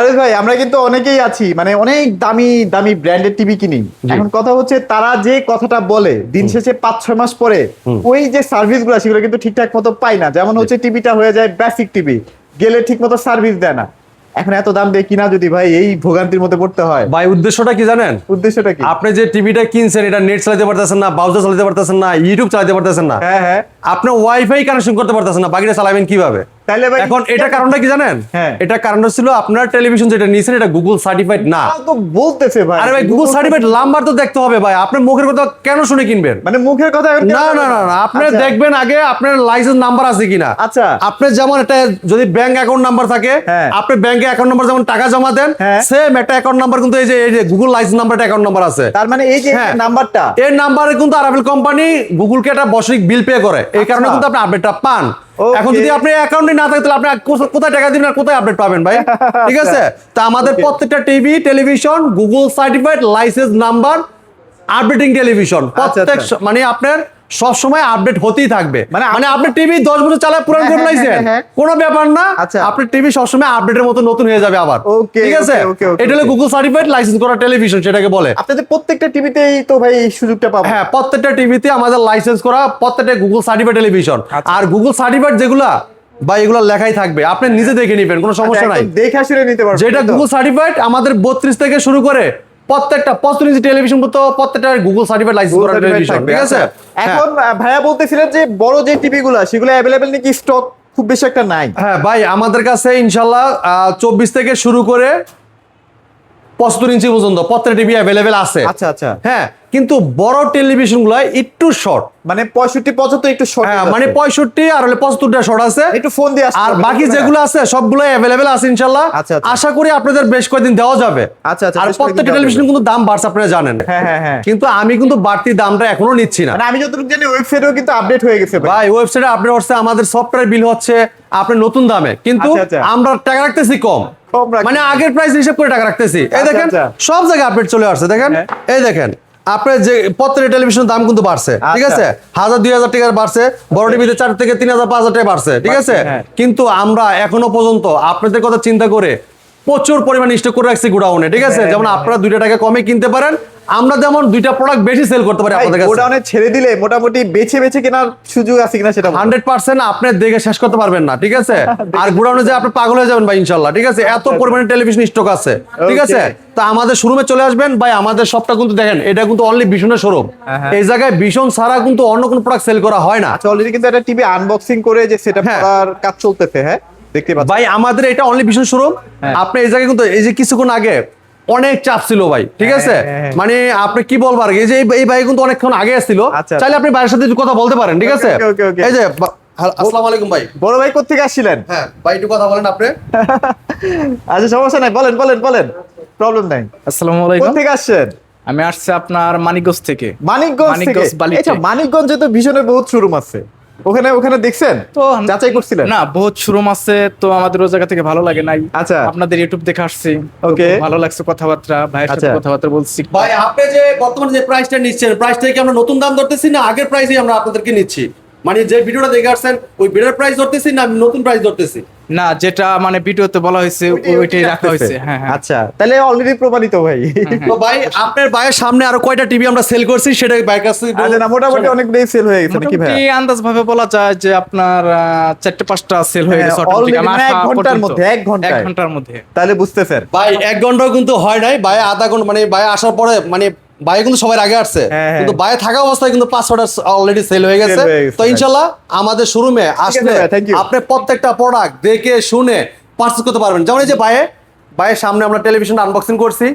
আরে ভাই আমরা কিন্তু অনেকেই আছি মানে অনেক দামি দামি ব্র্যান্ডের টিভি কিনি। এখন কথা হচ্ছে তারা যে কথাটা বলে দিন শেষে 5-6 মাস পরে ওই যে সার্ভিস গুলো সেগুলো কিন্তু ঠিকঠাক মতো পাই না। যেমন হচ্ছে টিভিটা হয়ে যায় বেসিক টিভি, গেলে ঠিক মতো সার্ভিস দেয় না। এখন এত দাম দিয়ে কিনা যদি ভাই এই ভোগান্তির মধ্যে পড়তে হয়, ভাই উদ্দেশ্যটা কি জানেন? উদ্দেশ্যটা কি? আপনি যে টিভিটা কিনছেন এটা নেট চালাতে পারতেছেন না, ব্রাউজার চালাতে পারতেছেন না, ইউটিউব চালাতে পারতেছেন না, হ্যাঁ হ্যাঁ, আপনি ওয়াইফাই কানেকশন করতে পারতেছেন না, বাকিটা চালাবেন কিভাবে? তাইলে ভাই এখন এটা কারণটা কি জানেন? হ্যাঁ। এটা কারণটা ছিল আপনার টেলিভিশন যেটা নিছেন এটা গুগল সার্টিফাইড না। তো বলতেছে ভাই, আরে ভাই গুগল সার্টিফাইড নাম্বার তো দেখতে হবে ভাই। আপনি মুখের কথা কেন শুনে কিনবেন? মানে মুখের কথা এখন না না না না, আপনি আচ্ছা। দেখবেন আগে আপনার লাইসেন্স নাম্বার আছে কিনা। আচ্ছা। আপনি যেমন একটা যদি ব্যাংক অ্যাকাউন্ট নাম্বার থাকে, হ্যাঁ। আপনি ব্যাংকে অ্যাকাউন্ট নাম্বার যেমন টাকা জমা দেন, হ্যাঁ। সেম একটা অ্যাকাউন্ট নাম্বার কিন্তু এই যে গুগল লাইসেন্স নাম্বারটা অ্যাকাউন্ট নাম্বার আছে। তার মানে এই যে হ্যাঁ। নাম্বারটা, এই নাম্বারে কিন্তু আরাবেল কোম্পানি গুগলকে একটা বছরিক বিল পে করে, এই কারণে কিন্তু আপনি আপডেটটা পান। Okay. এখন যদি আপনি অ্যাকাউন্টে না থাকে তাহলে আপনি কোথায় টাকা দিবেন আর কোথায় আপডেট পাবেন ভাই? ঠিক আছে, তা আমাদের প্রত্যেকটা TV television Google certified licence number updating television প্রত্যেক মানে আপনার সব সময় আপডেট হতেই থাকবে। মানে আপনি টিভি 10 বছর চালায় পুরান করে ফেলাইছেন, কোনো ব্যাপার না। আচ্ছা। আপনার টিভি সব সময় আপডেটের মতো নতুন হয়ে যাবে আবার। Okay, ঠিক আছে, okay, okay, এটা হলো গুগল সার্টিফাইড লাইসেন্স করা টেলিভিশন, সেটাকে বলে। আপনাদের প্রত্যেকটা টিভিতেই তো ভাই এই সুযোগটা পাবো। হ্যাঁ, প্রত্যেকটা টিভিতে আমাদের লাইসেন্স করা প্রত্যেকটা গুগল সার্টিফাইড টেলিভিশন। আচ্ছা। আর গুগল সার্টিফাইড যেগুলা বা এগুলা লেখাই থাকবে, আপনি নিজে দেখে নেবেন, কোনো সমস্যা নাই। দেখে শুনে নিতে পারবেন। যেটা গুগল সার্টিফাইড আমাদের 32 থেকে শুরু করে প্রত্যেকটা 65 ইঞ্চি টেলিভিশন পর্যন্ত প্রত্যেকটা গুগল সার্টিফাইড লাইসেন্স করা টেলিভিশন। ঠিক আছে, এখন ভাইয়া বলতেছিলেন যে বড় যে টিভি গুলা সেগুলো অ্যাভেলেবেল নাকি স্টক খুব বেশি একটা নাই। হ্যাঁ ভাই, আমাদের কাছে ইনশাল্লাহ 24 থেকে শুরু করে 75 ইঞ্চি পর্যন্ত প্রত্যেকটা টিভি অ্যাভেলেবেল আছে। আচ্ছা আচ্ছা, হ্যাঁ, কিন্তু বড় টেলিভিশন গুলো একটু শর্ট, মানে 65-75 একটু শর্ট। হ্যাঁ মানে 65 আর হলে 75টা শর্ট আছে। একটু ফোন দিয়ে আসতে আর হবে, বাকি যেগুলো আছে সবগুলো अवेलेबल আছে ইনশাআল্লাহ। আচ্ছা, আচ্ছা। আশা করি আপনাদের বেশ কয়েকদিন দেওয়া যাবে। আচ্ছা, আচ্ছা, আর বেশ কয়েকদিন প্রত্যেকটা দেওয়া টেলিভিশন যাবে। কিন্তু দাম বাড়ছে, আপনারা জানেন। হ্যাঁ হ্যাঁ হ্যাঁ, কিন্তু আমি কিন্তু বাড়তি দামটা এখনো নিচ্ছি না মানে আমি যতটুকু জানি ওয়েবসাইটেও কিন্তু আপডেট হয়ে গেছে ভাই। ভাই। ওয়েবসাইটে আপডেট হচ্ছে, আমাদের সফটওয়্যার বিল হচ্ছে আপনার নতুন দামে, কিন্তু আচ্ছা, আচ্ছা। আমরা টাকা রাখতেছি কম, কম রাখতেছি। মানে আগের প্রাইস হিসাব করে টাকা রাখতেছি। এই আচ্ছা, দেখেন আচ্ছা। সব জায়গায় আপডেট চলে আসছে, দেখেন হ্যাঁ। এই দেখেন আপনার যে প্রত্যেকটা টেলিভিশনের দাম কিন্তু বাড়ছে। ঠিক আচ্ছা। আছে, 1000-2000 টাকা বাড়ছে, বড় টিভিতে 4 থেকে 3000-5000 টাকা বাড়ছে। ঠিক আছে, হ্যাঁ। কিন্তু আমরা এখনো পর্যন্ত আপনাদের কথা চিন্তা করে প্রচুর পরিমাণ স্টক করে রাখছি গোডাউনে। ঠিক আছে, হ্যাঁ, যেমন হ্যাঁ। আপনারা 2 টাকা কমে কিনতে পারেন, আমরা যেমন 2টা প্রোডাক্ট বেশি সেল করতে পারি আপনাদের কাছে। গোডাউনে ছেড়ে দিলে মোটামুটি বেছে বেছে কেনার সুযোগ আছে কিনা সেটা বলুন। 100% আপনি দেখে শেষ করতে পারবেন না। ঠিক আছে, আর গোডাউনে যে আপনি পাগল হয়ে যাবেন ভাই ইনশাআল্লাহ। ঠিক আছে, এত পরিমাণে টেলিভিশন স্টক আছে। ঠিক আছে, তো আমাদের শোরুমে চলে আসবেন ভাই। আমাদের শপটা কিন্তু দেখেন, এটা কিন্তু অনলি ভীষণের শোরুম। হ্যাঁ। এই জায়গায় ভীষণ ছাড়া কিন্তু অন্য কোনো প্রোডাক্ট সেল করা হয় না। আচ্ছা, অলরেডি কিন্তু একটা টিভি আনবক্সিং করে যে সেটআপ হ্যাঁ। করার কাজ চলতেছে। হ্যাঁ, দেখতে পাচ্ছি ভাই আমাদের এটা অনলি ভীষণ শোরুম। হ্যাঁ। আপনি এই জায়গায় কিন্তু এই যে কিছুক্ষণ আগে অনেক চাপ ছিল ভাই। ঠিক হ্যাঁ, আছে, হ্যাঁ, হ্যাঁ। মানে আপনি কি বলবো আর কি, এই যে এই ভাই কিন্তু অনেকক্ষণ আগে আসছিল। আচ্ছা। চাইলে আপনি ভাইয়ের সাথে একটু কথা বলতে পারেন। ঠিক আছে, Okay, okay, okay. এই যে আসসালামু আলাইকুম ভাই। বড় ভাই কোথেকে আসছিলেন? হ্যাঁ ভাই, একটু কথা বলেন আপনি। আচ্ছা, সমস্যা নাই, বলেন বলেন বলেন, প্রবলেম নাই। আসসালামু আলাইকুম। কোথেকে আসছেন? আমি আসছি আপনার মানিকগঞ্জ থেকে। মানিকগঞ্জ থেকে। বালিতে। আচ্ছা, মানিকগঞ্জে তো ভীষণের বহুত শোরুম আছে, ওখানে ওখানে দেখছেন তো যাচাই করছিলেন? না, বহুত শোরুম আছে, তো আমাদের ওই জায়গা থেকে ভালো লাগে নাই। আচ্ছা। আপনাদের ইউটিউব দেখে আসছি। তো Okay. খুব ভালো লাগছে কথাবার্তা, ভাইয়ের সাথে আচ্ছা। কথাবার্তা বলছি। ভাই আপনি যে বর্তমানে যে প্রাইসটা নিচ্ছেন, প্রাইসটা কি আমরা নতুন দাম ধরতেছি না আগের প্রাইসই আমরা আপনাদেরকে নিচ্ছি? মানে যে ভিডিওটা দেখে আসছেন ওই ভিডিওর প্রাইস ধরতেছি না আমি নতুন প্রাইস ধরতেছি? না, যেটা মানে ভিডিওতে বলা হয়েছে ওইটাই রাখা হয়েছে। হ্যাঁ হ্যাঁ। আচ্ছা, তাহলে অলরেডি প্রমাণিত ভাই। তো ভাই আপনার ভাইয়ের সামনে আরো কয়টা টিভি আমরা সেল করছি সেটা ভাইয়ের কাছে আচ্ছা, না মোটামুটি অনেকটাই সেল হয়ে গেছে নাকি ভাই? মোটামুটি আন্দাজ ভাবে বলা যায় যে আপনার 4-5টা সেল হয়ে গেছে হ্যাঁ, automatic। already আমার মানে এক আসা ঘন্টার পর্যন্ত। মধ্যে, এক ঘন্টায়। 1 ঘন্টার মধ্যে। তাহলে বুঝতেছেন ভাই 1 ঘন্টাও কিন্তু হয় নাই ভাই, আধা ঘন্টা মানে ভাই আসার পরে মানে ভাই কিন্তু সবার আগে আসছে, হ্যাঁ, হ্যাঁ। কিন্তু ভাই থাকা অবস্থায় কিন্তু 5-6টা অলরেডি সেল হয়ে গেছে। Sell হয়ে গেছে, তো ইনশাআল্লাহ আমাদের শোরুমে আসলে ভাই, thank you. আপনি প্রত্যেকটা প্রোডাক্ট দেখে শুনে পারচেজ করতে পারবেন। যেমন এই যে ভাইয়ের সামনে আমরা টেলিভিশন আনবক্সিং করছি,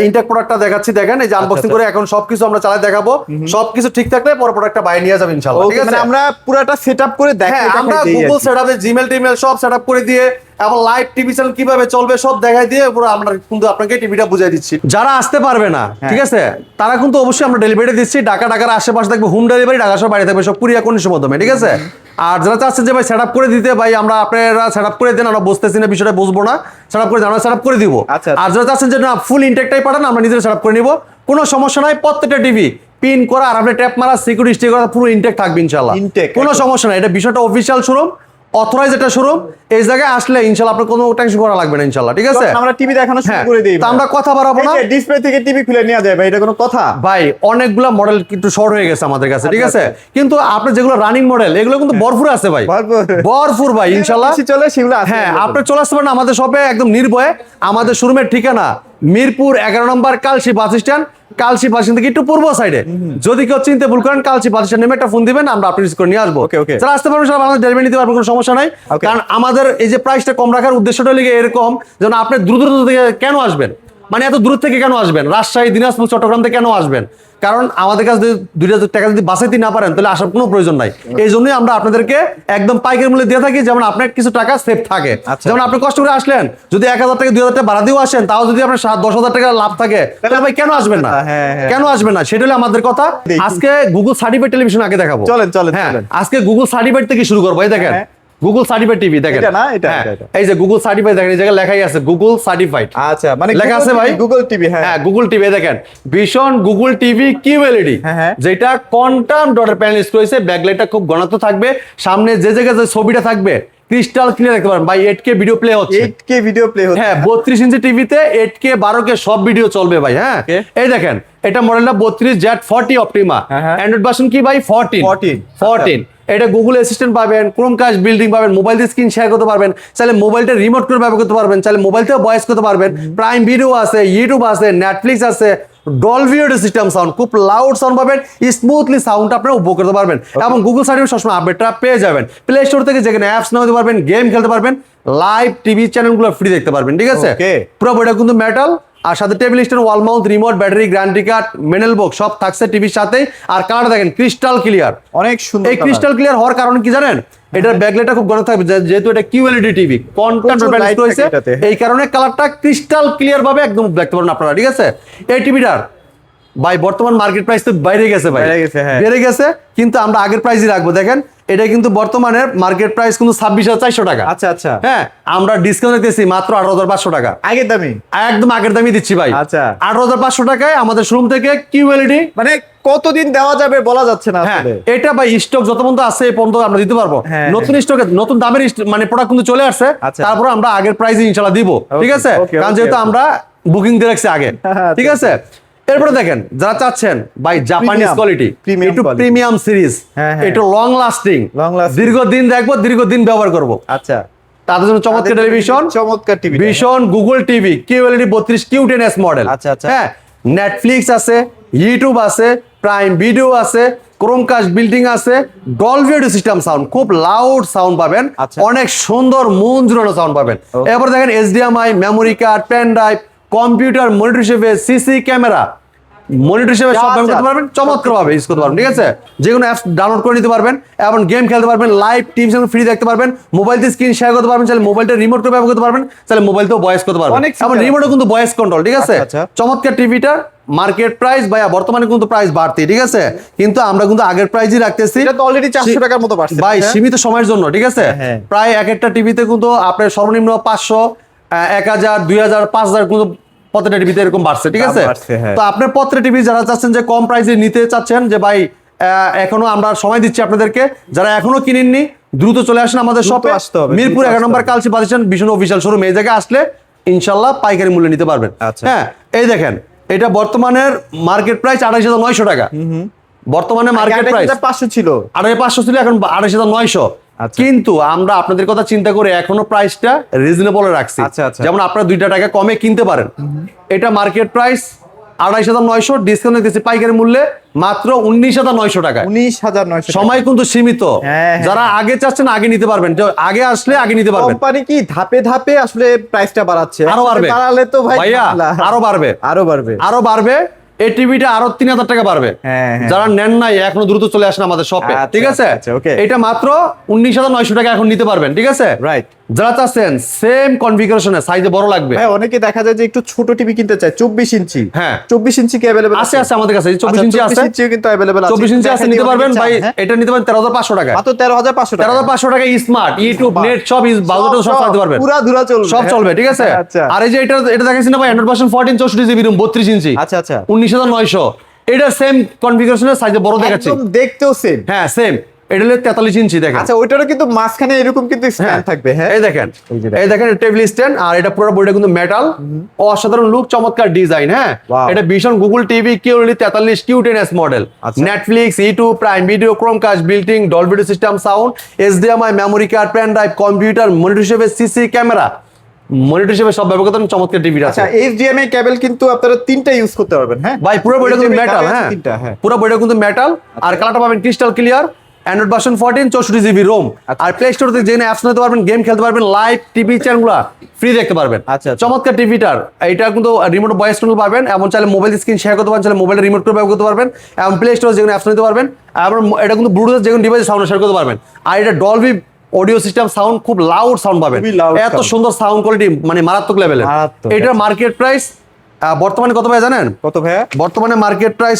ইনটেক প্রোডাক্টটা দেখাচ্ছি, দেখেন এই যে আনবক্সিং আচ্ছা। করে এখন সবকিছু আমরা চালাই দেখাবো। সবকিছু ঠিক থাকলে পরে প্রোডাক্টটা বাইরে নিয়ে যাবেন ইনশাআল্লাহ। ওকে, ঠিক আছে, মানে আমরা পুরাটা সেটআপ করে হ্যাঁ দেখাই আমরা গুগল সেটআপে জিমেল টিমেল সব সেটআপ করে দিয়ে এবং লাইভ টিভি চ্যানেল কিভাবে চলবে সব দেখাই দিয়ে পুরো আমরা কিন্তু আপনাকে টিভিটা বুঝিয়ে দিচ্ছি। যারা আসতে পারবে না, ঠিক আছে, তারা কিন্তু অবশ্যই আমরা ডেলিভারি দিচ্ছি। ঢাকার আশেপাশে থাকবে হোম ডেলিভারি, ঢাকা সব বাড়ি থাকবে সব কুরিয়ার কন্ডিশনের মাধ্যমে। ঠিক আছে, আর যারা চাচ্ছেন যে ভাই সেটআপ করে দিতে, ভাই আমরা আপনারা সেটআপ করে দেন, আমরা বুঝতেছি না বিষয়টা, বুঝবো না, সেটআপ করে দেন, আমরা সেটআপ করে দিব। আচ্ছা। আর যারা চাচ্ছেন যে না ফুল ইনটেকটাই পাঠান, আমরা নিজেরা সেটআপ করে নিব, কোনো সমস্যা নাই। প্রত্যেকটা টিভি পিন করা আর আপনি ট্যাপ মারা সিকিউরিটি স্টে করা পুরো ইনটেক থাকবে ইনশাআল্লাহ, Intake, কোনো একদম। সমস্যা নাই। এটা বিষয়টা অফিসিয়াল শোরুম, অথরাইজ একটা শোরুম। এই জায়গায় আসলে ইনশাআল্লাহ আপনার কোনো টেনশন করা লাগবে না ইনশাআল্লাহ, ঠিক আছে? আমরা টিভি দেখানো শুরু হ্যাঁ, করে দেই তা আমরা কথা বাড়াবো না ডিসপ্লে থেকে টিভি খুলে নেওয়া যায় ভাই, এটা কোনো কথা? ভাই। অনেকগুলা মডেল কিন্তু শর্ট হয়ে গেছে আমাদের কাছে, ঠিক আছে? কিন্তু আপনার যেগুলো রানিং মডেল এগুলো কিন্তু ভরপুর আছে ভাই, ভরপুর ভাই ইনশাআল্লাহ। চলে সেগুলো আছে। হ্যাঁ, আপনি চলে আসতে পারেন আমাদের শপে একদম নির্ভয়ে। আমাদের শোরুমের ঠিকানা মিরপুর 11 নম্বর Kalshi bus stand. Kalshi bus stand থেকে একটু পূর্ব সাইডে। যদি কেউ চিনতে ভুল করেন কালশি বাস স্ট্যান্ড নেমে একটা ফোন দিবেন, আমরা আপনি রিসিভ করে নিয়ে আসবো। যারা আসতে পারবেন সারা বাংলাদেশ ডেলিভারি নিতে পারবেন, কোনো সমস্যা নাই। কারণ আমাদের এই যে প্রাইসটা কম রাখার উদ্দেশ্যটা লিগে এরকম, যেন আপনি দ্রুত থেকে কেন আসবেন, মানে এত দূর থেকে কেন আসবেন, রাজশাহী, দিনাজপুর, চট্টগ্রাম থেকে কেন আসবেন? কারণ আমাদের কাছে 2000 টাকা যদি বাঁচাইতে না পারেন তাহলে আসার কোনো প্রয়োজন নাই। এই জন্যই আমরা আপনাদেরকে একদম পাইকারি মূল্যে দিয়ে থাকি, যেমন আপনার কিছু টাকা সেভ থাকে। যেমন আপনি কষ্ট করে আসলেন, যদি 1000 টাকা 2000 টাকা ভাড়া দিয়েও আসেন, তাও যদি আপনার 10,000 টাকা লাভ থাকে, তাহলে ভাই কেন আসবেন না? কেন আসবেন না? সেটা হলো আমাদের কথা। আজকে গুগল সার্টিফাইড টেলিভিশন আগে দেখাবো। চলেন। হ্যাঁ, আজকে গুগল সার্টিফাইড থেকে শুরু করবো। এই দেখেন গুগল সার্টিফাইড টিভি, দেখেন এটা না, এটা এই যে গুগল সার্টিফাইড, দেখেন এই জায়গায় লেখাই আছে গুগল সার্টিফাইড। আচ্ছা, মানে লেখা আছে ভাই গুগল টিভি। হ্যাঁ, গুগল টিভি দেখেন, ভীষণ গুগল টিভি কিউএলইডি, যেটা কোয়ান্টাম ডটের প্যানেল ইউজ করেছে। ব্যাকলাইটটা খুব ঘনত্ব থাকবে, সামনে যে জায়গায় যে ছবিটা থাকবে ক্রিস্টাল ক্লিয়ার দেখতে পারেন ভাই। 8K ভিডিও প্লে হচ্ছে, 8K ভিডিও প্লে হচ্ছে। হ্যাঁ, 32 ইঞ্চি টিভিতে 8K 12K সব ভিডিও চলবে ভাই। হ্যাঁ, এই দেখেন এটা মডেলটা 32Z40 অপটিমা। অ্যান্ড্রয়েড ভার্সন কি ভাই? 14। এটা গুগল অ্যাসিস্ট্যান্ট পাবেন, ক্রোমকাস্ট বিল্ডিং পাবেন, মোবাইল দিয়ে স্ক্রিন শেয়ার করতে পারবেন, চাইলে মোবাইলটা রিমোট করে ব্যবহার করতে পারবেন, চাইলে মোবাইল থেকে ভয়েস করতে পারবেন। প্রাইম ভিডিও আছে, ইউটিউব আছে, নেটফ্লিক্স আছে, ডলবি অডিও সিস্টেম সাউন্ড, খুব লাউড সাউন্ড পাবেন, স্মুথলি সাউন্ড আপনারা উপভোগ করতে পারবেন। এবং গুগল সার্টিফিকেট সবসময় আপডেটটা পেয়ে যাবেন। প্লে স্টোর থেকে যেখানে অ্যাপস নামাতে পারবেন, গেম খেলতে পারবেন, লাইভ টিভি চ্যানেলগুলো ফ্রি দেখতে পারবেন, ঠিক আছে? পুরো বইটা কিন্তু মেটাল, আর সাথে table stand, wall mount, remote, battery, guarantee card, manual box সব থাকছে টিভির সাথেই। আর কালারটা দেখেন ক্রিস্টাল ক্লিয়ার, অনেক সুন্দর। এই ক্রিস্টাল ক্লিয়ার হওয়ার কারণ কি জানেন? এটার ব্যাকলাইটটা খুব ঘন থাকবে, যেহেতু এটা কিউএলইডি টিভি, কন্টেন্ট প্যানেল রয়েছে, এই কারণে কালারটা ক্রিস্টাল ক্লিয়ার ভাবে একদম দেখতে পারেন আপনারা, ঠিক আছে? এই টিভিটার ভাই বর্তমান মার্কেট প্রাইস তো বাইরে গেছে ভাই, বেড়ে গেছে, কিন্তু আমরা আগের প্রাইসই রাখবো। দেখেন এটা কিন্তু বর্তমানে মার্কেট প্রাইস কিন্তু 26,400 টাকা। আচ্ছা। হ্যাঁ, আমরা ডিসকাউন্ট দিতেছি মাত্র 18,500 টাকা, আগের দামি, একদম আগের দামই দিচ্ছি ভাই। আচ্ছা, 18,500 টাকায় আমাদের শোরুম থেকে কিউএলইডি। মানে কতদিন দেওয়া যাবে বলা যাচ্ছে না হ্যাঁ, আসলে। এটা ভাই স্টক যত পর্যন্ত আছে এই পর্যন্ত আমরা দিতে পারবো। নতুন স্টকে নতুন দামের মানে প্রোডাক্ট কিন্তু চলে আসছে, তারপর আমরা আগের প্রাইসে ইনশাআল্লাহ দিব, ঠিক আছে? কারণ যেহেতু আমরা বুকিং দিয়ে রাখছি আগে, ঠিক আছে? এরপরে দেখেন যারা চাচ্ছেন ভাই জাপানিজ কোয়ালিটি, একটু প্রিমিয়াম সিরিজ, একটু লং লাস্টিং, দীর্ঘদিন দেখবো, দীর্ঘদিন ব্যবহার করব, আচ্ছা, তাদের জন্য চমৎকার টেলিভিশন, চমৎকার টিভি, ভীষণ Google TV QLED 32 Q10S model. আচ্ছা। হ্যাঁ, নেটফ্লিক্স আছে, ইউটিউব আছে, প্রাইম ভিডিও আছে, ক্রোমকাস্ট বিল্ডিং আছে, ডলবি অডিও সিস্টেম সাউন্ড, খুব লাউড সাউন্ড পাবেন, অনেক সুন্দর মন জুড়ানো সাউন্ড পাবেন। এরপর দেখেন HDMI, memory card, pen drive, computer, monitor হিসেবে, সিসি ক্যামেরা, মনিটর হিসেবে সব ব্যবহার করতে পারবেন, চমৎকার ভাবে ইউজ করতে পারবেন, ঠিক আছে? যে কোনো অ্যাপস ডাউনলোড করে নিতে পারবেন এবং গেম খেলতে পারবেন, লাইভ টিভি চ্যানেল ফ্রি দেখতে পারবেন, মোবাইল দিয়ে স্ক্রিন শেয়ার করতে পারবেন, চাইলে মোবাইলটা রিমোট করে ব্যবহার করতে পারবেন, চাইলে মোবাইলতেও ভয়েস করতে পারবেন, এবং রিমোটও কিন্তু ভয়েস কন্ট্রোল, ঠিক আছে? চমৎকার টিভিটার মার্কেট প্রাইস ভাইয়া বর্তমানে কিন্তু প্রাইস বাড়তি, ঠিক আছে? কিন্তু আমরা কিন্তু আগের প্রাইসই রাখতেছি। এটা তো অলরেডি 400 টাকার মতো বাড়ছে ভাই, সীমিত সময়ের জন্য, ঠিক আছে? প্রায় এক একটা টিভিতে কিন্তু আপনার সর্বনিম্ন 500, 1000, 2000, 5000 কিন্তু প্রত্যেকটা টিভিতে এরকম বাড়ছে, ঠিক আছে? তো আপনার প্রত্যেকটা টিভি যারা চাচ্ছেন যে কম প্রাইসে নিতে চাচ্ছেন, যে ভাই এখনো আমরা সময় দিচ্ছি আপনাদেরকে, যারা এখনো কিনেননি দ্রুত চলে আসেন আমাদের শপে, মিরপুর 11 নম্বর কালচি বাস স্ট্যান্ড, ভীষণ অফিসিয়াল শোরুম। এই জায়গায় আসলে ইনশাআল্লাহ পাইকারি মূল্যে নিতে পারবেন। হ্যাঁ, এই দেখেন এটা বর্তমানের মার্কেট প্রাইস 28,900 টাকা। বর্তমানে মার্কেট প্রাইস 500 ছিল, 500 ছিল, এখন 28,900। কিন্তু আমরা আপনাদের কথা চিন্তা করে এখনো প্রাইসটা রিজনেবল রাখছি, যেমন আপনারা 2 টাকা কমে কিনতে পারেন। এটা মার্কেট প্রাইস 28,900, ডিসকাউন্ট দিতেছি পাইকারি মূল্যে মাত্র 19,900 টাকা। 19,900। সময় কিন্তু সীমিত, যারা আগে চাচ্ছেন আগে নিতে পারবেন, আগে আসলে আগে নিতে পারবেন। কোম্পানি কি ধাপে ধাপে আসলে প্রাইসটা বাড়াচ্ছে, আরো বাড়বে, বাড়ালে তো ভাইয়া আরো বাড়বে। এই টিভিটা আরো 3,000 টাকা বাড়বে। যারা নেন নাই এখনো দ্রুত চলে আসেন আমাদের শপে, ঠিক আছে? এটা মাত্র 19,900 টাকা এখন নিতে পারবেন, ঠিক আছে? রাইট। যারা চাচ্ছেন সেম কনফিগারেশনে, সাইজে বড় লাগবে, ভাই অনেকে দেখা যায় যে একটু ছোট টিভি কিনতে চায় 24 ইঞ্চি। হ্যাঁ, 24 ইঞ্চি কি अवेलेबल আছে? আছে আমাদের কাছে 24 ইঞ্চি আছে, 24 ইঞ্চিও কিন্তু अवेलेबल আছে। 24 ইঞ্চি আছে, নিতে পারবেন ভাই। এটা নিতে পারেন 13,500 টাকা, মাত্র 13,500 টাকা। 13,500 টাকা স্মার্ট ইউটিউব, নেট সব বাজারে সব চালাতে পারবেন, পুরো ধুরা চলবে, সব চলবে, ঠিক আছে? আর এই যে এটা দেখাচ্ছি না ভাই, অ্যান্ড্রয়েড ভার্সন 14 64 জিবি রুম 32 ইঞ্চি, 19,900। এটা সেম কনফিগারেশনের, সাইজে বড় দেখাচ্ছি, একদম দেখতেও সেম। হ্যাঁ সেম। এটা হলো 43 ইঞ্চি দেখেন। আচ্ছা ওইটারও কিন্তু মাঝখানে এরকম কিন্তু স্ট্যান্ড থাকবে। হ্যাঁ এই দেখেন, এই যে এই দেখেন টেবিল স্ট্যান্ড, আর এটা পুরো বডিটা কিন্তু মেটাল, অসাধারণ লুক, চমৎকার ডিজাইন। হ্যাঁ Wow. এটা ভীষণ Google TV QLED 43 Q10s model, আচ্ছা। Netflix, YouTube, Prime Video, Chromecast, built in Dolby system sound, HDMI, memory card, pen drive, computer, monitor হিসেবে সিসি ক্যামেরা, মনিটর হিসেবে সব ব্যবহার করতে চমৎকার টিভি আছে। আচ্ছা এইচডিএমআই কেবল কিন্তু আপনারা 3টা ইউজ করতে পারবেন। হ্যাঁ ভাই পুরো বডিটা কিন্তু HDMI মেটাল, cable হ্যাঁ 3টা, হ্যাঁ। পুরো বডিটা কিন্তু মেটাল, আর কালারটা পাবেন crystal clear, Android version 14, 64 GB ROM, আর প্লে স্টোর থেকে যেখানে অ্যাপস নিতে পারবেন, গেম খেলতে পারবেন, লাইভ টিভি চ্যানেলগুলো ফ্রি দেখতে পারবেন। আচ্ছা, আচ্ছা। চমৎকার টিভিটার এটা কিন্তু রিমোট ভয়েস কন্ট্রোল পাবেন, এবং চাইলে মোবাইল স্ক্রিন শেয়ার করতে পারেন, চাইলে মোবাইলের রিমোট করে ব্যবহার করতে পারবেন, এবং প্লে স্টোর যেখানে অ্যাপস নিতে পারবেন, এবং এটা কিন্তু ব্লুটুথ যেখানে ডিভাইসে সাউন্ড শেয়ার করতে পারবেন। আর এটা ডলবি অডিও সিস্টেম সাউন্ড, খুব লাউড সাউন্ড পাবেন, খুবই loud এত sound। সুন্দর সাউন্ড কোয়ালিটি, মানে মারাত্মক লেভেলের। মারাত্মক, এটার মার্কেট প্রাইস বর্তমানে কত ভাই জানেন? কত ভাইয়া? বর্তমানে মার্কেট প্রাইস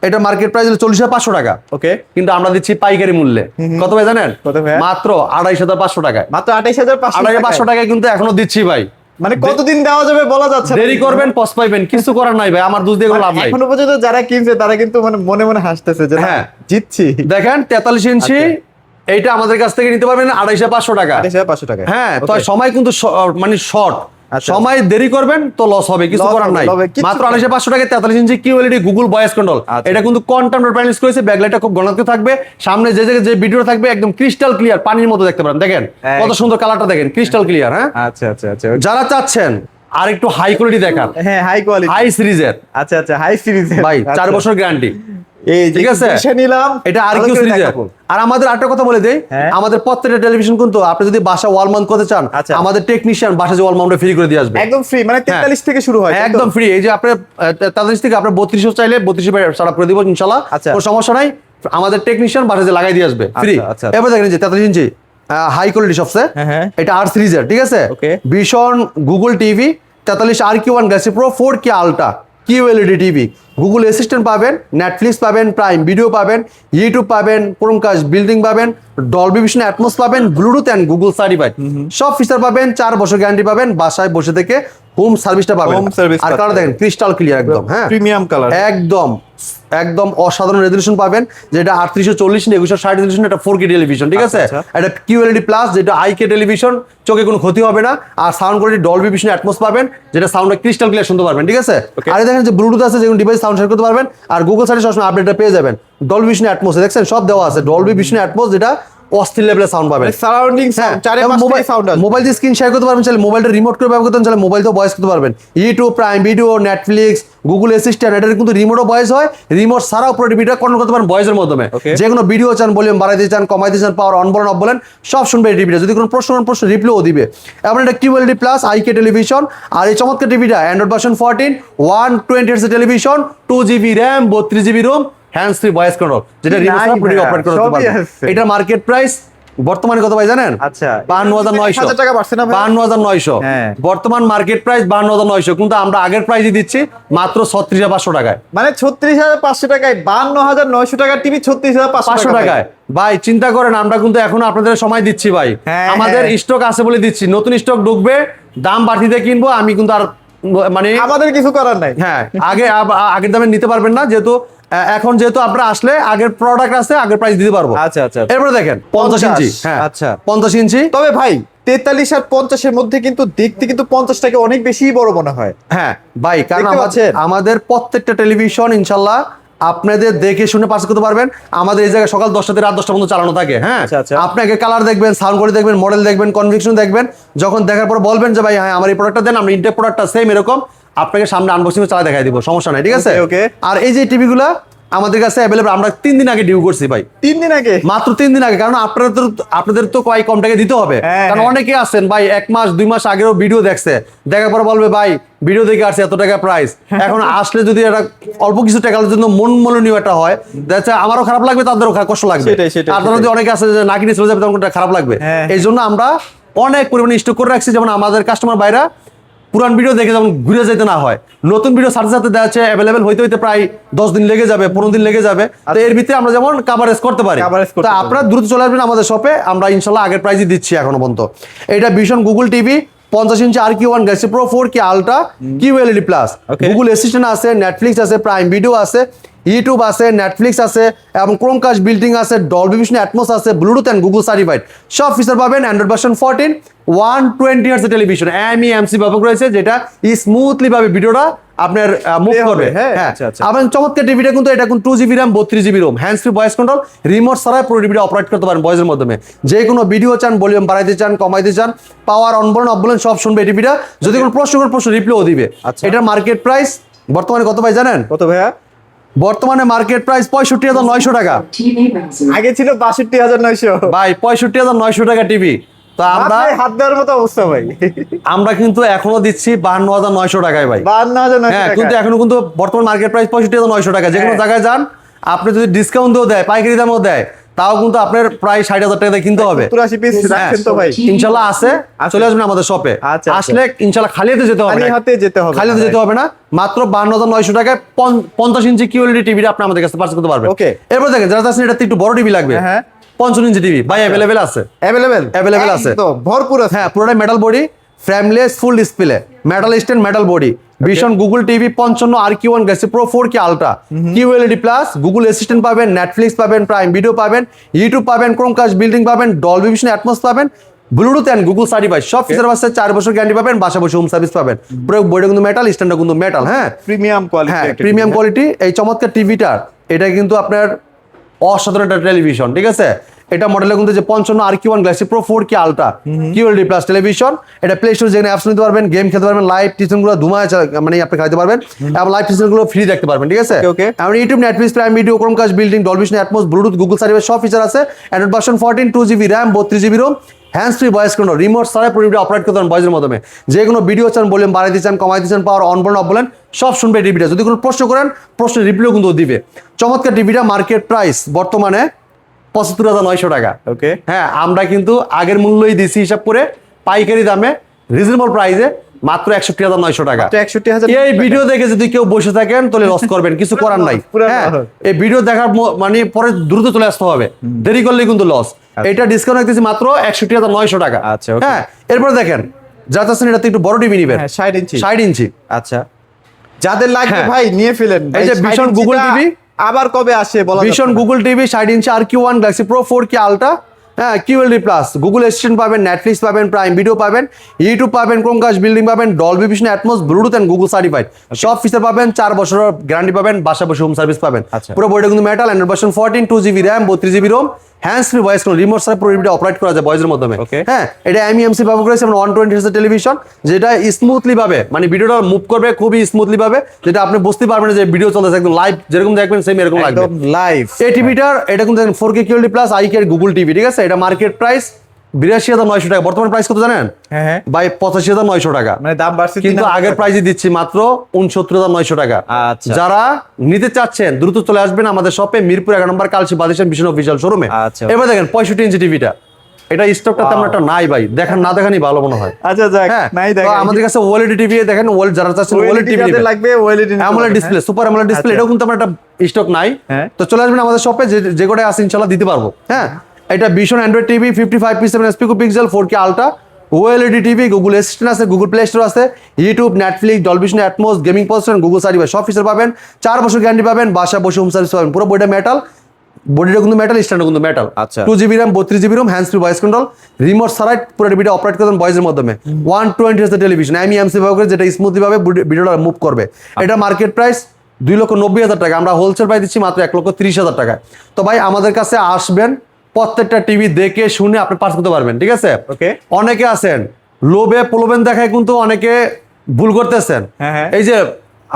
এটা মার্কেট প্রাইস হলো 40,500 টাকা, ওকে কিন্তু আমরা দিচ্ছি পাইকারি মূল্যে। কত ভাই জানেন? কত ভাইয়া? মাত্র 28,500 টাকায়। মাত্র 28,500 28,500 টাকায় কিন্তু এখনো দিচ্ছি ভাই। মানে কতদিন দেওয়া যাবে বলা যাচ্ছে না। দেরি করবেন পস পাইবেন, কিছু করার নাই ভাই, আমার দুধ দিয়ে কোনো লাভ নাই। এখনো পর্যন্ত যারা কিনছে তারা কিন্তু মানে মনে মনে হাসতেছে যে হ্যাঁ। জিতছি। দেখেন 43 ইঞ্চি, এইটা আমাদের কাছ থেকে নিতে পারবেন 28,500 টাকা। 28,500 টাকা। হ্যাঁ তো Okay. সময় কিন্তু মানে শর্ট, আচ্ছা। সময় দেরি করবেন তো লস হবে, কিছু Loss করার হবে, নাই। হবে, কিচ্ছু মাত্র করার 28,500 টাকায় 43 ইঞ্চি কিউএলইডি গুগল ভয়েস কন্ট্রোল। আচ্ছা। এটা কিন্তু কোয়ান্টাম প্যানেল ইউজ করেছে, ব্যাকলাইটটা খুব ঘনত্ব থাকবে, সামনে যে জায়গায় যে ভিডিও থাকবে একদম ক্রিস্টাল ক্লিয়ার, পানির মতো দেখতে পারেন। দেখেন কত সুন্দর কালারটা, দেখেন ক্রিস্টাল ক্লিয়ার। হ্যাঁ আচ্ছা আচ্ছা আচ্ছা যারা চাচ্ছেন আর একটু হাই কোয়ালিটি দেখান, হ্যাঁ হাই কোয়ালিটি, হাই সিরিজের, আচ্ছা আচ্ছা হাই সিরিজ ভাই 4 বছর গ্যারান্টি, এই যে ঠিক আছে? কিসে নিলাম এটা আর ভালো কিউ করে সিরিজের। দেখাবো। আর আমাদের আরেকটা কথা বলে দেই, হ্যাঁ। আমাদের প্রত্যেকটা টেলিভিশন কিন্তু আপনি যদি বাসা ওয়াল মাউন্ট করতে চান, আচ্ছা। আমাদের টেকনিশিয়ান বাসা যে ওয়াল মাউন্ট ফ্রি করে দিয়ে আসবে, একদম ফ্রি, মানে 43 থেকে শুরু হয়, তাই তো? একদম ফ্রি। এই যে আপনার 43 থেকে আপনার 32 চাইলে 32 সেট আপ করে দিব ইনশাআল্লাহ, আচ্ছা। কোনো সমস্যা নাই। আমাদের টেকনিশিয়ান বাসা যে লাগাই দিয়ে আসবে ফ্রি। আচ্ছা, আচ্ছা। এবার দেখেন যে 43 ইঞ্চি হাই কোয়ালিটি সবচেয়ে, হ্যাঁ, হ্যাঁ। এটা আর সিরিজের, ঠিক আছে? Okay. ভীষণ Google TV 43 RQ1 Galaxy Pro 4K ultra QLED TV, Google assistant পাবেন, নেটফ্লিক্স পাবেন, প্রাইম ভিডিও পাবেন, ইউটিউব পাবেন, ক্রোমকাস্ট, বিল্ডিং পাবেন, ডলবি ভিশন অ্যাটমস পাবেন, ব্লুটুথ এন্ড গুগল সার্টিফাইড সব ফিচার পাবেন, 4 বছর গ্যারান্টি পাবেন, বাসায় বসে থেকে হোম সার্ভিসটা পাবেন। Home service আর কালার পাচ্ছেন। দেখেন ক্রিস্টাল ক্লিয়ার একদম, হ্যাঁ প্রিমিয়াম কালার, একদম একদম অসাধারণ রেজলিউশন পাবেন, যেটা 3840 1960 রেজলিউশন, এটা 4K টেলিভিশন, ঠিক আছে? আচ্ছা, এটা কিউএলইডি প্লাস, যেটা আইকে টেলিভিশন, চোখে কোনো ক্ষতি হবে না। আর sound quality Dolby Vision Atmos পাবেন, যেটা সাউন্ডটা ক্রিস্টাল ক্লিয়ার শুনতে পারবেন, ঠিক আছে? Okay. আর এই দেখেন যে ব্লুটুথ আছে, যেগুলো ডিভাইস সাউন্ড শেয়ার করতে পারবেন, আর গুগল সার্ভিস সবসময় আপডেটটা পেয়ে যাবেন। ডলবি ভিশন অ্যাটমস দেখছেন সব দেওয়া আছে, ডলবি ভিশন অ্যাটমস, যেটা অস্থির লেভেলের সাউন্ড পাবেন। সারাউন্ডিং হ্যাঁ, সাউন্ড, চারে এবং পাঁচটা মোবাইল সাউন্ড আছে। মোবাইল দিয়ে স্ক্রিন শেয়ার করতে পারবেন, চাইলে মোবাইলটা রিমোট করে ব্যবহার করতে পারেন, চাইলে মোবাইল তো ভয়েস করতে পারবেন। YouTube, Prime video, Netflix, Google assistant, এটার কিন্তু রিমোটও ভয়েস হয়, রিমোট ছাড়াও পুরো টিভিটা কন্ট্রোল করতে পারেন ভয়েসের মাধ্যমে। Okay. যে কোনো ভিডিও চান, ভলিউম বাড়াইতে চান, কমাইতে চান, পাওয়ার অন বলেন অফ বলেন, সব শুনবে এই টিভিটা। যদি কোনো প্রশ্ন রিপ্লাইও দিবে। এবং এটা কিউএলইডি প্লাস আইকে টেলিভিশন, আর এই চমৎকার টিভিটা Android version 14, 120 hertz television, 2GB RAM, 32GB ROM, hands free voice control, যেটা রিমোট ছাড়া পুরো অপারেট করতে সবই পারবেন। আছে। এটা মার্কেট প্রাইস বর্তমানে কত ভাই জানেন? আচ্ছা 52,900 1000 টাকা বাড়ছে না ভাই? 52,900 হ্যাঁ। বর্তমান মার্কেট প্রাইস 52,900, কিন্তু আমরা আগের প্রাইসই দিচ্ছি মাত্র 36,500 টাকায়। মানে 36,500 টাকায় 52,900 টাকা টিভি, 36,500 500 টাকায় ভাই, চিন্তা করেন, আমরা কিন্তু এখন আপনাদের সময় দিচ্ছি ভাই, হ্যাঁ, আমাদের হ্যাঁ। স্টক আছে বলে দিচ্ছি, নতুন স্টক ঢুকবে, দাম বাড়তিতে কিনবো, আমি কিন্তু আর মানে আমাদের কিছু করার নাই। হ্যাঁ আগের দামে নিতে পারবেন না, যেহেতু এখন যেহেতু আপনারা আসলে আগের প্রোডাক্ট আছে, আগের প্রাইস দিতে পারবো। আচ্ছা, আচ্ছা, আচ্ছা। এরপরে দেখেন 50 ইঞ্চি, হ্যাঁ আচ্ছা। 50 ইঞ্চি, তবে ভাই 43 আর 50 এর মধ্যে কিন্তু দেখতে কিন্তু 50 টাকা অনেক বেশি বড় মনে হয়। হ্যাঁ ভাই, কারণ দেখতে পাচ্ছেন? আমাদের প্রত্যেকটা টেলিভিশন ইনশাল্লাহ আপনাদের দেখে শুনে পাস করতে পারবেন। আমাদের এই জায়গায় সকাল 10টা থেকে রাত 10টা পর্যন্ত চালানো থাকে। হ্যাঁ আচ্ছা, আচ্ছা। আপনাকে কালার দেখবেন, সাউন্ড কোয়ালিটি দেখবেন, মডেল দেখবেন, কনফিগারেশন দেখবেন, যখন দেখার পর বলবেন যে ভাই হ্যাঁ আমার এই প্রোডাক্টটা দেন, আমরা ইনটেক প্রোডাক্টটা সেম এরকম আপনাকে সামনে আনবক্সিং চালা দেখাই দিব, সমস্যা নাই, ঠিক আছে? Okay, okay. আর এই যে টিভিগুলা আমাদের কাছে অ্যাভেলেবল, আমরা 3 দিন আগে ডিউ করছি ভাই, 3 দিন আগে, মাত্র 3 দিন আগে, কারণ আপনাদের তো কয় কম টাকা দিতে হবে। হ্যাঁ, কারণ হ্যাঁ। অনেকে আছেন ভাই 1 মাস 2 মাস আগেও ভিডিও দেখছে, দেখার পর বলবে ভাই ভিডিও দেখে আসছে এত টাকা প্রাইস, এখন আসলে যদি এটা অল্প কিছু টাকার জন্য মন মূল্যনীয় একটা হয়, দেখা আমারও খারাপ লাগবে, তাদেরও কষ্ট লাগবে। সেটাই, সেটাই, আর যদি অনেকে আছে যে না কিনে চলে যাবে, তখন ওটা খারাপ লাগবে। হ্যাঁ। এই জন্য আমরা অনেক পরিমাণে স্টক করে রাখছি, যেমন আমাদের কাস্টমার বাইরা পুরান ভিডিও দেখে যেমন ঘুরে যেতে না হয়, নতুন ভিডিও সাথে সাথে দেখা যাচ্ছে অ্যাভেলেবেল হইতে হইতে প্রায় 10 দিন লেগে যাবে, 15 দিন লেগে যাবে। তো এর ভিতরে আমরা যেমন কাভারেজ করতে পারি, Coverage করতে তা পারি। আপনারা দ্রুত চলে আসবেন আমাদের শপে, আমরা ইনশাল্লাহ আগের প্রাইসই দিচ্ছি এখনো পর্যন্ত। এটা ভীষণ গুগল টিভি 50 ইঞ্চি RQ1 Galaxy Pro 4K ultra QLED plus, Okay. Google assistant আছে, নেটফ্লিক্স আছে, প্রাইম ভিডিও আছে, ইউটিউব আছে, নেটফ্লিক্স আছে এবং ক্রোমকাস্ট বিল্ডিং আছে, ডলবি ভিশন অ্যাটমস আছে, ব্লুটুথ এন্ড গুগল সার্টিফাইড সব ফিচার পাবেন। Android version 14 120 hertz television MEMC ব্যবহার করেছে, যেটা স্মুথলি ভাবে ভিডিওটা আপনার মুভ Play করবে। হবে, হ্যাঁ, হ্যাঁ, আচ্ছা, আচ্ছা। এবং চমৎকার টিভিটা কিন্তু এটা কিন্তু 2GB RAM 32GB ROM, hands free voice control, remote ছাড়াই পুরো টিভিটা অপারেট করতে পারেন ভয়েসের মাধ্যমে। যে কোনো ভিডিও চান, ভলিউম বাড়াইতে চান, কমাইতে চান, পাওয়ার অন বলেন অফ বলেন সব শুনবে এই টিভিটা। যদি কোনো প্রশ্ন করেন প্রশ্ন রিপ্লাইও দিবে। আচ্ছা। এটার মার্কেট প্রাইস বর্তমানে কত ভাই জানেন? কত ভাইয়া? বর্তমানে মার্কেট প্রাইস 65,900 টাকা। আগে ছিল 62,900। ভাই 65,900 টাকা টিভি। তো আমরা হাত দেওয়ার মতো অবস্থা ভাই। আমরা কিন্তু এখনো দিচ্ছি 52,900 টাকায় ভাই। 52,900 হ্যাঁ, টাকা। কিন্তু এখনো কিন্তু বর্তমান মার্কেট প্রাইস 65,900 টাকা। যে কোনো হ্যাঁ। জায়গায় যান, আপনি যদি ডিসকাউন্ট দিয়েও দেয়, পাইকারি দামও দেয়, তাও কিন্তু আপনার প্রায় 60,000 টাকা দিয়ে কিনতে হবে। 80 পিস রাখছেন তো ভাই? ইনশাল্লাহ আছে, চলে আসবেন আমাদের শপে। আচ্ছা, আচ্ছা। আসলে ইনশাল্লাহ খালি হাতে যেতে হবে খালি না। হাতে যেতে হবে খালি না, হাতে যেতে হবে না। মাত্র 52,900 টাকায় 50 ইঞ্চি কিউএলইডি টিভিটা আপনি আমাদের কাছে পারচেজ করতে পারবেন। Okay. এরপর দেখেন যারা চাচ্ছেন এটা একটু বড় টিভি লাগবে, হ্যাঁ। 55 ইঞ্চি টিভি ভাই অ্যাভেলেবেল আছে। Available আছে। তো ভরপুর আছে। হ্যাঁ, পুরোটাই metal body, frameless, full display, metal stand, metal body, vision Google TV 55 RQ1 Galaxy Pro 4K ultra, QLED plus, Google assistant পাবেন, নেটফ্লিক্স পাবেন, প্রাইম ভিডিও পাবেন, ইউটিউব পাবেন, ক্রোমকাস্ট বিল্ডিং পাবেন, ডলবি ভিশন অ্যাটমস পাবেন, ব্লুটুথ এন্ড গুগল সার্টিফাইড সব feature আছে। 4 বছর guarantee পাবেন, বাসা বসে হোম সার্ভিস পাবেন। পুরো বডি কিন্তু মেটাল, স্ট্যান্ডটা কিন্তু মেটাল। হ্যাঁ, প্রিমিয়াম কোয়ালিটি। হ্যাঁ, প্রিমিয়াম কোয়ালিটি। এই চমৎকার টিভিটার এটা কিন্তু আপনার অসাধারণ একটা টেলিভিশন, ঠিক আছে? এটা মডেলে কিন্তু যে 55 RQ1 Galaxy Pro 4K ultra QLED plus television. এটা প্লে স্টোর যেখানে অ্যাপস নিতে পারবেন, গেম খেলতে পারবেন, লাইভ টিউশন গুলো ধুমায় মানে আপনি খাইতে পারবেন এবং লাইভ টিউশন গুলো ফ্রি দেখতে পারবেন, ঠিক আছে? Okay. এবং YouTube, Netflix, prime Video, Chromecast building, Dolby Vision Atmos, Bluetooth, Google service সব ফিচার আছে। Android version 14 2GB RAM 32GB ROM, hands free voice control, remote ছাড়াই পুরো টিভিটা অপারেট করতে পারেন ভয়েসের মাধ্যমে। যে কোনো ভিডিও চান, ভলিউম বাড়াইতে চান, কমাইতে চান, পাওয়ার অন বলেন অফ বলেন সব শুনবে টিভিটা। যদি কোনো প্রশ্ন করেন প্রশ্নের রিপ্লাইও কিন্তু দিবে। চমৎকার টিভিটা মার্কেট প্রাইস বর্তমানে 75,900 টাকা। ওকে। হ্যাঁ, আমরা কিন্তু আগের মূল্যই দিছি হিসাব করে পাইকারি দামে রিজনেবল প্রাইসে মাত্র 61,900 টাকা। 61,000 এই ভিডিও দেখে যদি কেউ বসে থাকেন তাহলে লস করবেন, কিছু করার নাই। পুরা হ্যাঁ, loss। এই ভিডিও দেখার মানে পরে দ্রুত চলে আসতে হবে, দেরি করলে কিন্তু লস। এটা ডিসকাউন্ট রাখতেছি মাত্র 61,900 টাকা। আচ্ছা, okay। হ্যাঁ, এরপর দেখেন যা চাচ্ছেন এটা একটু বড় টিভি নিবেন। হ্যাঁ, 60 ইঞ্চি। 60 ইঞ্চি। আচ্ছা, যাদের লাগবে হ্যাঁ। ভাই নিয়ে ফেলেন। এই যে ভাই, ভীষণ 60 গুগল ইঞ্চিটা টিভি, আবার কবে আসে বলা যাচ্ছে ভিশন না। Google TV 60 inch RQ1 Galaxy Pro 4K ultra, হ্যাঁ, কিউএলইডি প্লাস, গুগল অ্যাসিস্ট্যান্ট পাবেন, নেটফ্লিক্স পাবেন, প্রাইম ভিডিও পাবেন, ইউটিউব পাবেন, ক্রোমকাস্ট বিল্ডিং পাবেন, Dolby Vision Atmos, Bluetooth and Google certified সব ফিচার পাবেন। 4 বছরের গ্যারান্টি পাবেন, বাসা বসে হোম সার্ভিস পাবেন। আচ্ছা। পুরো বডিটা কিন্তু metal, Android version 14 2GB RAM 32GB ROM, hands free voice control, remote ছাড়া পুরো টিভিটা অপারেট করা যায় ভয়েসের মাধ্যমে। Okay। হ্যাঁ, এটা এমইএমসি ব্যবহার করেছে এবং 120 হার্টজ টেলিভিশন, যেটা স্মুথলি ভাবে মানে ভিডিওটা মুভ করবে খুবই স্মুথলি ভাবে, যেটা আপনি বুঝতে পারবেন যে ভিডিও চলতেছে, একদম লাইভ যেরকম দেখবেন সেম এরকম লাগবে। একদম লাইভ। এই টিভিটার এটা কিন্তু 4K কিউএলইডি প্লাস আইকের গুগল টিভি, ঠিক আছে? এটা মার্কেট প্রাইস 82,900 টাকা। বর্তমান প্রাইস কত জানেন? হ্যাঁ, হ্যাঁ। ভাই 85,900 টাকা। মানে দাম বাড়ছে কিন্তু 3,000 আগের টাকা। প্রাইসে দিচ্ছি মাত্র 69,900 টাকা। আচ্ছা। যারা নিতে চাচ্ছেন দ্রুত চলে আসবেন আমাদের শপে, মিরপুর 11 নম্বর কালসি বাদিশান ভিশন অফিসিয়াল শোরুমে। আচ্ছা। এবার দেখেন 65 ইঞ্চি টিভিটা, এটা স্টকটা তেমন একটা নাই ভাই, দেখেন না দেখানি ভালো মনে হয়। আচ্ছা, যাক, হ্যাঁ, নাই তো দেখা। আমাদের কাছে ওএলইডি টিভি দেখেন, যারা চাচ্ছেন ওএলইডি টিভি যাদের লাগবে ওএলইডি নিতে অ্যামোলেড পারবেন, ডিসপ্লে, হ্যাঁ। সুপার অ্যামোলেড ডিসপ্লে, আচ্ছা। এটাও কিন্তু আমার একটা স্টক নাই। হ্যাঁ। তো চলে আসবেন আমাদের শপে, যে কোটায় আছে ইনশাআল্লাহ দিতে পারবো। হ্যাঁ, এটা vision Android TV 55.7 pixel 4K ultra, OLED TV, Google assistant আছে, গুগল প্লে স্টোর আছে, YouTube, Netflix, Dolby Vision atoms, gaming position, Google certified সব ফিচার পাবেন। 4 বছর গ্যারান্টি পাবেন, বাসা বসে হোম সার্ভিস পাবেন। পুরো বডিটা মেটাল, বডিটা কিন্তু মেটাল, স্ট্যান্ডও কিন্তু মেটাল। আচ্ছা। 2GB RAM 32GB ROM, hands free voice control, remote ছাড়াই পুরো টিভিটা অপারেট করবেন ভয়েসের মাধ্যমে। 120 হার্টজ টেলিভিশন এমইএমসি ব্যবহার করে, যেটা স্মুথলি ভাবে ভিডিওটা মুভ করবে। এটা মার্কেট প্রাইস 2,90,000 টাকা, আমরা হোলসেল প্রাইস দিচ্ছি মাত্র 1,30,000 টাকায়। তো ভাই আমাদের কাছে আসবেন, প্রত্যেকটা টিভি দেখে শুনে আপনি পাস করতে পারবেন, ঠিক আছে? ওকে। অনেকে আছেন লোভে প্রলোভন দেখায় কিন্তু অনেকে ভুল করতেছেন। হ্যাঁ, হ্যাঁ। এই যে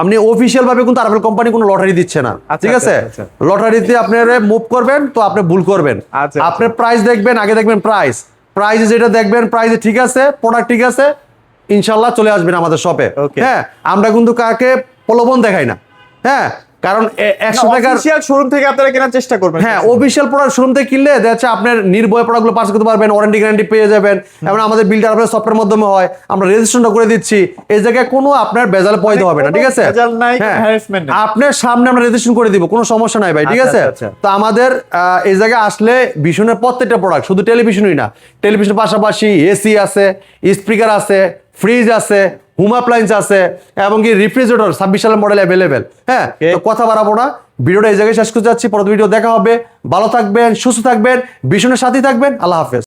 আপনি অফিসিয়াল ভাবে কিন্তু আরবেল কোম্পানি কোনো লটারি দিচ্ছে না, আচ্ছা, ঠিক আছে? আচ্ছা, লটারিতে আপনারা মুভ করবেন তো আপনি ভুল করবেন। আচ্ছা, আপনি প্রাইস দেখবেন, আগে দেখবেন প্রাইস যেটা দেখবেন, প্রাইসে ঠিক আছে, প্রোডাক্ট ঠিক আছে, ইনশাল্লাহ চলে আসবেন আমাদের শপে। Okay। হ্যাঁ, আমরা কিন্তু কাকে প্রলোভন দেখাই না। হ্যাঁ, কারণ 100 টাকার অফিশিয়াল শোরুম থেকে আপনারা কেনার চেষ্টা করবেন। হ্যাঁ, অফিসিয়াল প্রোডাক্ট শোরুম থেকে কিনলে দেখা যাচ্ছে আপনার নির্ভয় প্রোডাক্টগুলো পাস করতে পারবেন, ওয়ারেন্টি গ্যারান্টি পেয়ে যাবেন। এবং আমাদের বিলটা আপনার সফটওয়্যার মাধ্যমে হয়, আমরা রেজিস্ট্রেশনটা করে দিচ্ছি। এই জায়গায় কোনো আপনার বেজাল পয়তে হবে না, ঠিক আছে? ভেজাল নাই, হ্যাঁ, harassment নাই। আপনার সামনে আমরা রেজিস্ট্রেশন করে দিব, কোনো সমস্যা নাই ভাই, ঠিক আচ্ছা, আছে? আচ্ছা। তো আমাদের এই জায়গায় আসলে ভিশনের প্রত্যেকটা প্রোডাক্ট, শুধু টেলিভিশনই না, টেলিভিশনের পাশাপাশি এসি আছে, স্পিকার আছে, ফ্রিজ আছে, হোম অ্যাপ্লায়েন্স আছে এবং কি রেফ্রিজারেটর 26 সালের মডেল অ্যাভেলেবেল। হ্যাঁ, তো কথা বাড়াবো না, ভিডিওটা এই জায়গায় শেষ করতে যাচ্ছি। পরবর্তী ভিডিও দেখা হবে। ভালো থাকবেন, সুস্থ থাকবেন, ভীষণের সাথে থাকবেন। আল্লাহ হাফেজ।